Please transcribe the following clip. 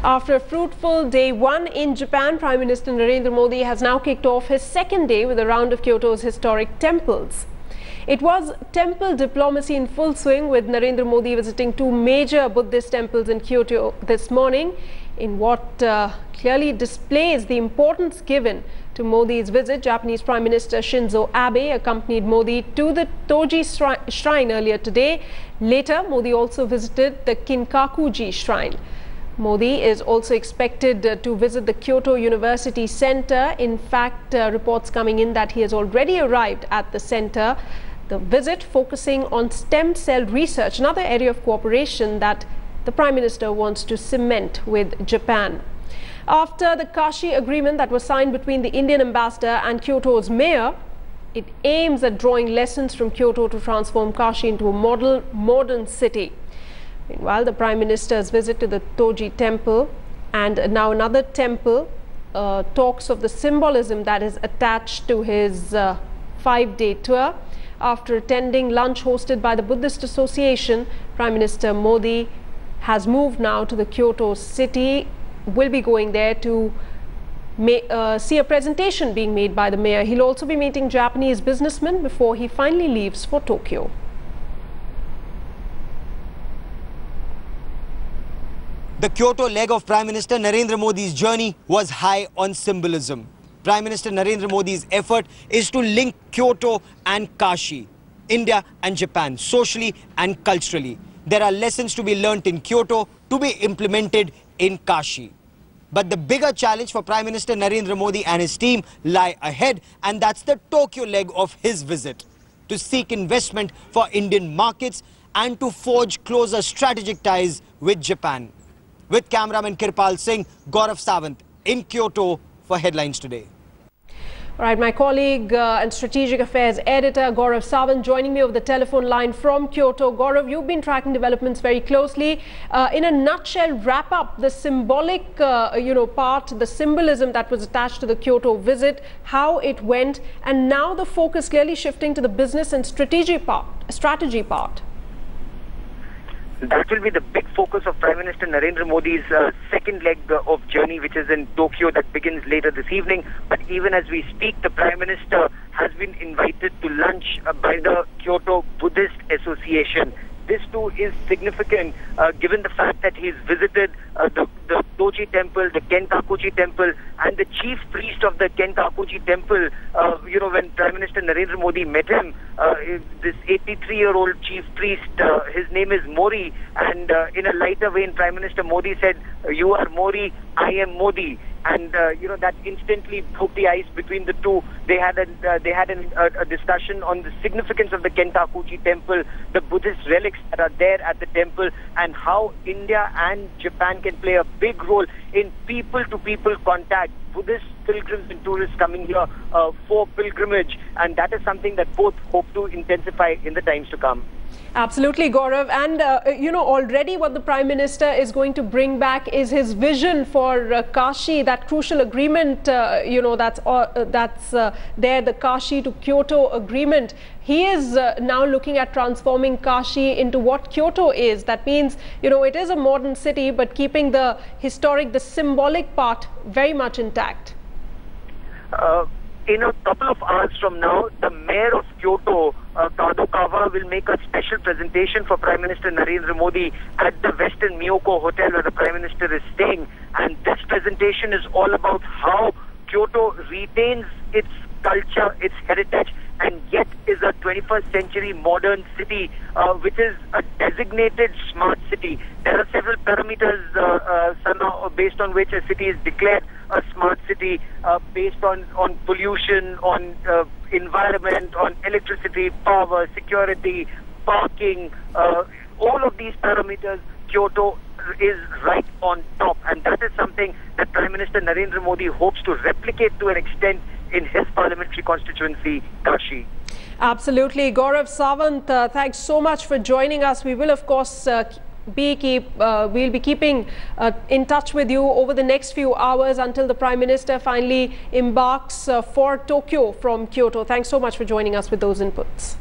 After a fruitful day one in Japan, Prime Minister Narendra Modi has now kicked off his second day with a round of Kyoto's historic temples. It was temple diplomacy in full swing, with Narendra Modi visiting two major Buddhist temples in Kyoto this morning, in what clearly displays the importance given to Modi's visit. Japanese Prime Minister Shinzo Abe accompanied Modi to the Toji shrine earlier today. Later, Modi also visited the Kinkakuji shrine. Modi is also expected to visit the Kyoto University Center. In fact, reports coming in that he has already arrived at the center. The visit focusing on stem cell research, another area of cooperation that the Prime Minister wants to cement with Japan. After the Kashi agreement that was signed between the Indian ambassador and Kyoto's mayor, it aims at drawing lessons from Kyoto to transform Kashi into a model modern city. Meanwhile, the Prime Minister's visit to the Toji Temple and now another temple talks of the symbolism that is attached to his 5-day tour. After attending lunch hosted by the Buddhist Association, Prime Minister Modi has moved now to the Kyoto city, will be going there to see a presentation being made by the mayor. He'll also be meeting Japanese businessmen before he finally leaves for Tokyo. The Kyoto leg of Prime Minister Narendra Modi's journey was high on symbolism. Prime Minister Narendra Modi's effort is to link Kyoto and Kashi, India and Japan, socially and culturally. There are lessons to be learnt in Kyoto to be implemented in Kashi. But the bigger challenge for Prime Minister Narendra Modi and his team lie ahead, and that's the Tokyo leg of his visit, to seek investment for Indian markets and to forge closer strategic ties with Japan. With cameraman Kirpal Singh, Gaurav Sawant in Kyoto for Headlines Today. All right, my colleague and Strategic Affairs editor Gaurav Sawant joining me over the telephone line from Kyoto. Gaurav, you've been tracking developments very closely. In a nutshell, wrap up the symbolic, part, the symbolism that was attached to the Kyoto visit, how it went, and now the focus clearly shifting to the business and strategy part. That will be the big focus of Prime Minister Narendra Modi's second leg of journey, which is in Tokyo, that begins later this evening. But even as we speak, the Prime Minister has been invited to lunch by the Kyoto Buddhist Association. This too is significant given the fact that he's visited the Toji Temple, the Kinkakuji Temple, and the chief priest of the Kinkakuji Temple. When Prime Minister Narendra Modi met him, this 83-year-old chief priest, his name is Mori, and in a lighter vein, Prime Minister Modi said, "You are Mori, I am Modi." And that instantly broke the ice between the two. They had a discussion on the significance of the Kinkakuji Temple, the Buddhist relics that are there at the temple, and how India and Japan can play a big role in people-to-people contact. Buddhist pilgrims and tourists coming here for pilgrimage, and that is something that both hope to intensify in the times to come. Absolutely, Gaurav. And, already what the Prime Minister is going to bring back is his vision for Kashi, that crucial agreement, that's there, the Kashi to Kyoto agreement. He is now looking at transforming Kashi into what Kyoto is. That means, it is a modern city, but keeping the historic, the symbolic part very much intact. In a couple of hours from now, the mayor of Kyoto, Kadokawa, will make a special presentation for Prime Minister Narendra Modi at the Western Miyako Hotel where the Prime Minister is staying. And this presentation is all about how Kyoto retains its culture, its heritage, and yet is a 21st century modern city, which is a designated smart city. There are several parameters based on which a city is declared a smart city, based on pollution, on environment, on electricity, power, security, parking, all of these parameters. Kyoto is right on top, and that is something that Prime Minister Narendra Modi hopes to replicate to an extent in his parliamentary constituency, Kashi. Absolutely. Gaurav Sawant, thanks so much for joining us. We will, of course, we'll be keeping in touch with you over the next few hours until the Prime Minister finally embarks for Tokyo from Kyoto. Thanks so much for joining us with those inputs.